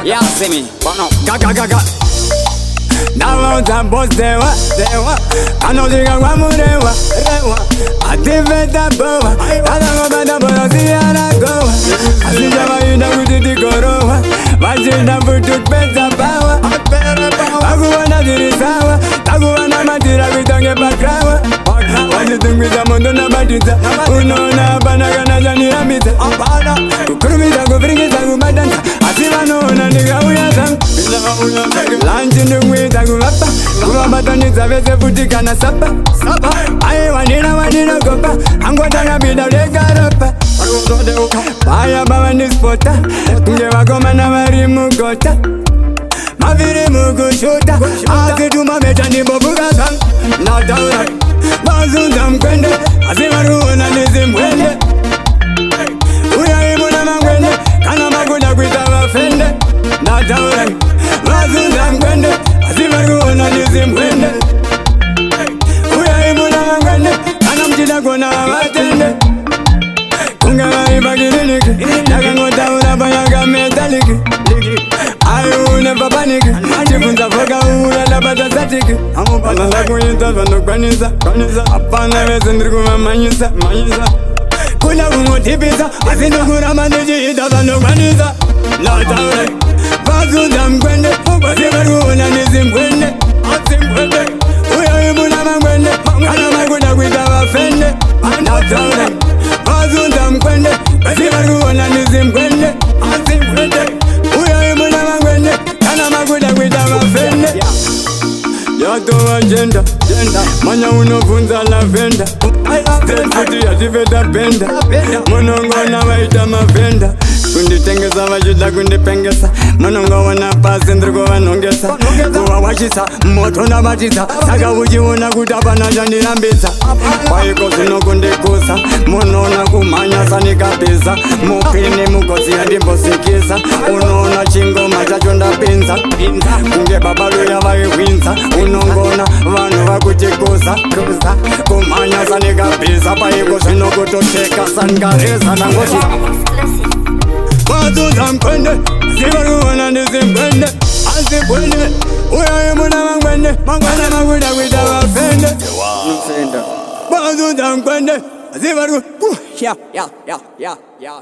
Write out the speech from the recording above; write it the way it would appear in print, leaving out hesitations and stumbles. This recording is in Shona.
Yeah, see me. Gaga. Now I'm boss dewa. Anodiga wamurewa. Ativeta boa. Adama bada borosiana goa. Asijama ina kutiti korowa. Majina butuk pesa bawa. Taguwana dirisawa. Taguwana matira kutange bakrawa. Wajitungwiza mondo na badita. Unona banagana janira mita. Kukurumita kufringisa kubadansa. Asiva nona niga uyazam. Lanchi ndungwita kubapa. Kubabatoniza vese futika na sapa. Aye wanina kopa. Angwatana bida lekaropa. Baya bawa nispota. Nge wakoma na marimu kota. Maviri mukushuta. Asituma mecha nibobuga sang. Nataura Bazunda mkwende Azimaruona nizimwende Uyaimuna mangwende Kana makuda kwita wafende Nataura Bazunda mkwende Azimaruona nizimwende Uyaimuna mangwende Kana mchida kona watende Kunga waibagiriniki Daga ngota unabayaga metaliki Ayu never panic. Chifunza foga ura labada satiki. Amupala la kuinta vano kwaniza. Apana weze ndriku mamanyisa. Kula kumutipisa. Asindukura maniji ita vano kwaniza. Nataure Bazunda mkwende Wazimaruona nizimkwende Uyaimuna mangwende Kana makuda kwita wafende Nataure Bazunda mkwende Wazimaruona nizimkwende Uyaimuna mangwende Kana makuda kwita wafende Yato agenda Manya unofunza lavenda Straight futi yativeta benda Monongona waita mavenda Kunditengesa vachida kundipengesa Monongo wana pasi ndriko vanongesa Kuwa wachisa moto na vachisa Saka uchiona kutapana chandirambisa Kwaiko zvino kundikusa Munona kumanya sanikapisa Mupini mukosi yandimbosikisa Unoona chingoma chacho ndapinza Kunge babaluya vaihwinza Unongona vanhu vakuchikusa Kumanya sanikapisa Paiko zvino kutocheka sangareza nangochi Bazunda mkwende Azimaruona nizimkwende Azimkwende Uyaimuna mangwende Makuda kwita wafende Bazunda mkwende Azimaruona Yeah.